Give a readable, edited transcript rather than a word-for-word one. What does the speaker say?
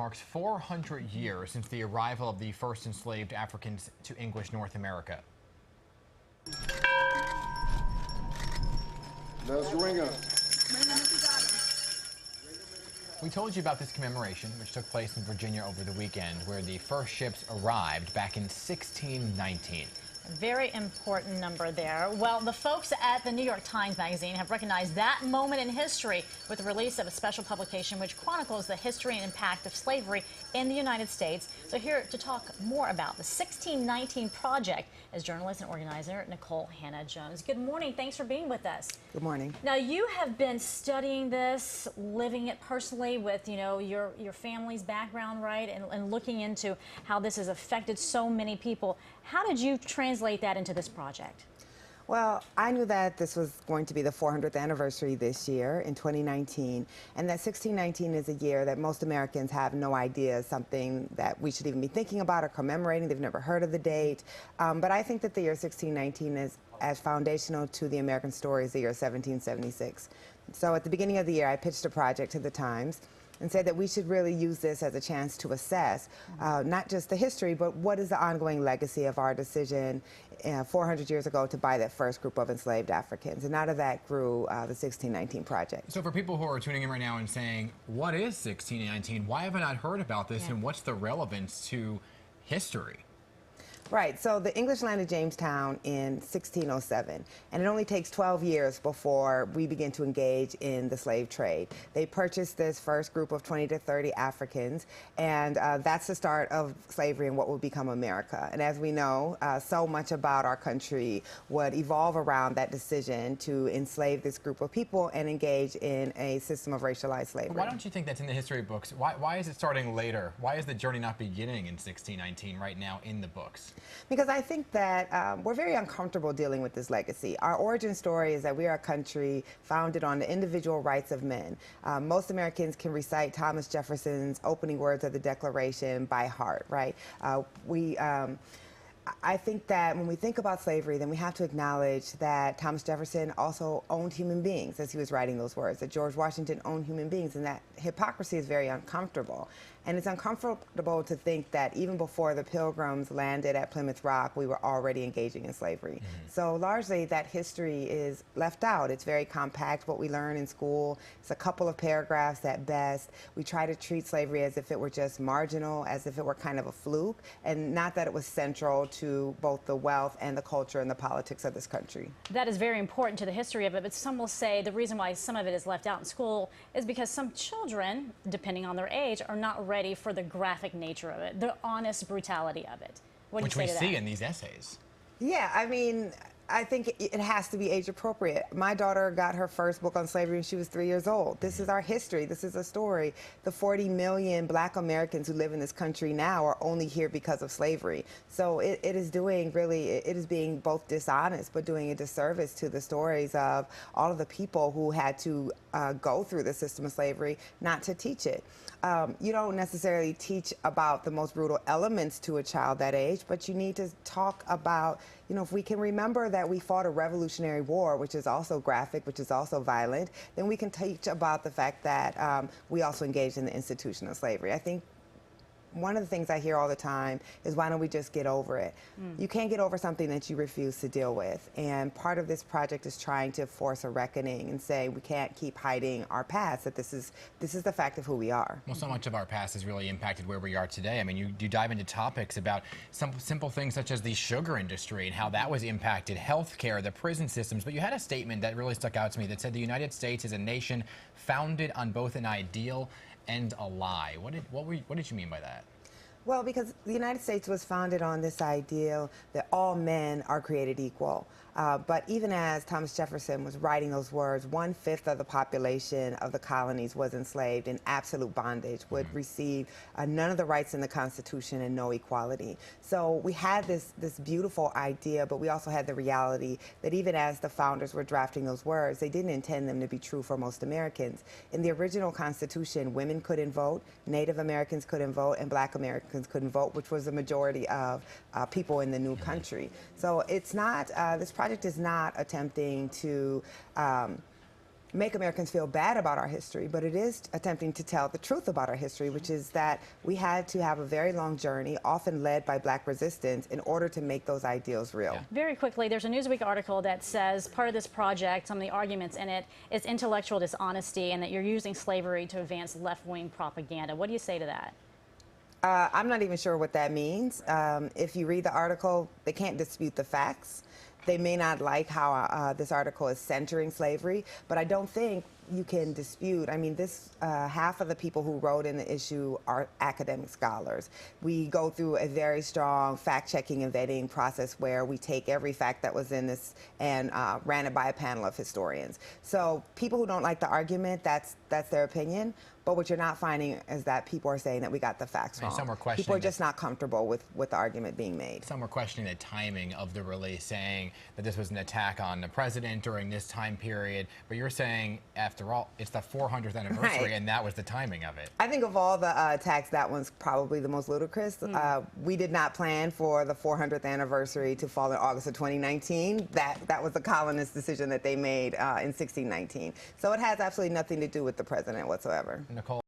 marks 400 years since the arrival of the first enslaved Africans to English North America. Let's ring up. We told you about this commemoration, which took place in Virginia over the weekend, where the first ships arrived back in 1619. A very important number there. Well, the folks at the New York Times Magazine have recognized that moment in history with the release of a special publication which chronicles the history and impact of slavery in the United States. So here to talk more about the 1619 Project is journalist and organizer Nicole Hannah-Jones. Good morning. Thanks for being with us. Good morning. Now, you have been studying this, living it personally with, your family's background, right, and looking into how this has affected so many people. How did you translate that into this project? Well, I knew that this was going to be the 400th anniversary this year in 2019, and that 1619 is a year that most Americans have no idea is something that we should even be thinking about or commemorating. They've never heard of the date. But I think that the year 1619 is as foundational to the American story as the year 1776. So at the beginning of the year, I pitched a project to the Times and said that we should really use this as a chance to assess not just the history, but what is the ongoing legacy of our decision 400 years ago to buy that first group of enslaved Africans. And out of that grew the 1619 Project. So for people who are tuning in right now and saying, what is 1619? Why have I not heard about this? And what's the relevance to history? Right, so the English landed Jamestown in 1607, and it only takes 12 years before we begin to engage in the slave trade. They purchased this first group of 20 to 30 Africans, and that's the start of slavery and what will become America. And as we know, so much about our country would evolve around that decision to enslave this group of people and engage in a system of racialized slavery. Why don't you think that's in the history books? Why is it starting later? Why is the journey not beginning in 1619 right now in the books? Because I think that we're very uncomfortable dealing with this legacy. Our origin story is that we are a country founded on the individual rights of men. Most Americans can recite Thomas Jefferson's opening words of the Declaration by heart, right? I think that when we think about slavery, then we have to acknowledge that Thomas Jefferson also owned human beings as he was writing those words, that George Washington owned human beings, and that hypocrisy is very uncomfortable. And it's uncomfortable to think that even before the Pilgrims landed at Plymouth Rock, we were already engaging in slavery. So largely that history is left out. It's very compact, what we learn in school. It's a couple of paragraphs at best. We try to treat slavery as if it were just marginal, as if it were kind of a fluke, and not that it was central to both the wealth and the culture and the politics of this country. That is very important to the history of it, but some will say the reason why some of it is left out in school is because some children, depending on their age, are not ready for the graphic nature of it, the honest brutality of it. What do you say to that? Which we see in these essays. Yeah, I mean, I think it has to be age appropriate. My daughter got her first book on slavery when she was 3 years old. This is our history. This is a story. The 40 million Black Americans who live in this country now are only here because of slavery. So it is being both dishonest, but doing a disservice to the stories of all of the people who had to go through the system of slavery, not to teach it. You don't necessarily teach about the most brutal elements to a child that age, but you need to talk about, if we can remember that we fought a Revolutionary War, which is also graphic, which is also violent, then we can teach about the fact that we also engaged in the institution of slavery. I think one of the things I hear all the time is, why don't we just get over it? You can't get over something that you refuse to deal with. And part of this project is trying to force a reckoning and say we can't keep hiding our past, that this is the fact of who we are. Well, so much of our past has really impacted where we are today. I mean, you dive into topics about some simple things such as the sugar industry and how that was impacted, healthcare, the prison systems. But you had a statement that really stuck out to me that said the United States is a nation founded on both an ideal and a lie. What did you mean by that? Well, because the United States was founded on this ideal that all men are created equal. But even as Thomas Jefferson was writing those words, 1/5 of the population of the colonies was enslaved in absolute bondage, would receive none of the rights in the Constitution and no equality. So we had this beautiful idea, but we also had the reality that even as the founders were drafting those words, they didn't intend them to be true for most Americans. In the original Constitution, women couldn't vote, Native Americans couldn't vote, and Black Americans couldn't vote, which was the majority of people in the new country. So it's not, this project is not attempting to make Americans feel bad about our history, but it is attempting to tell the truth about our history, which is that we had to have a very long journey, often led by black resistance, in order to make those ideals real. Yeah. Very quickly, there's a Newsweek article that says part of this project, some of the arguments in it, is intellectual dishonesty and that you're using slavery to advance left-wing propaganda. What do you say to that? I'm not even sure what that means. If you read the article, they can't dispute the facts. They may not like how this article is centering slavery, but I don't think you can dispute. I mean, half of the people who wrote in the issue are academic scholars. We go through a very strong fact-checking and vetting process where we take every fact that was in this and ran it by a panel of historians. So people who don't like the argument, that's their opinion. But what you're not finding is that people are saying that we got the facts wrong. Some are questioning people are just not comfortable with the argument being made. Some were questioning the timing of the release, saying that this was an attack on the president during this time period. But you're saying, after all, it's the 400th anniversary, Right. And that was the timing of it. I think of all the attacks, that one's probably the most ludicrous. We did not plan for the 400th anniversary to fall in August of 2019. That was a colonist decision that they made in 1619. So it has absolutely nothing to do with the president whatsoever. Nicole.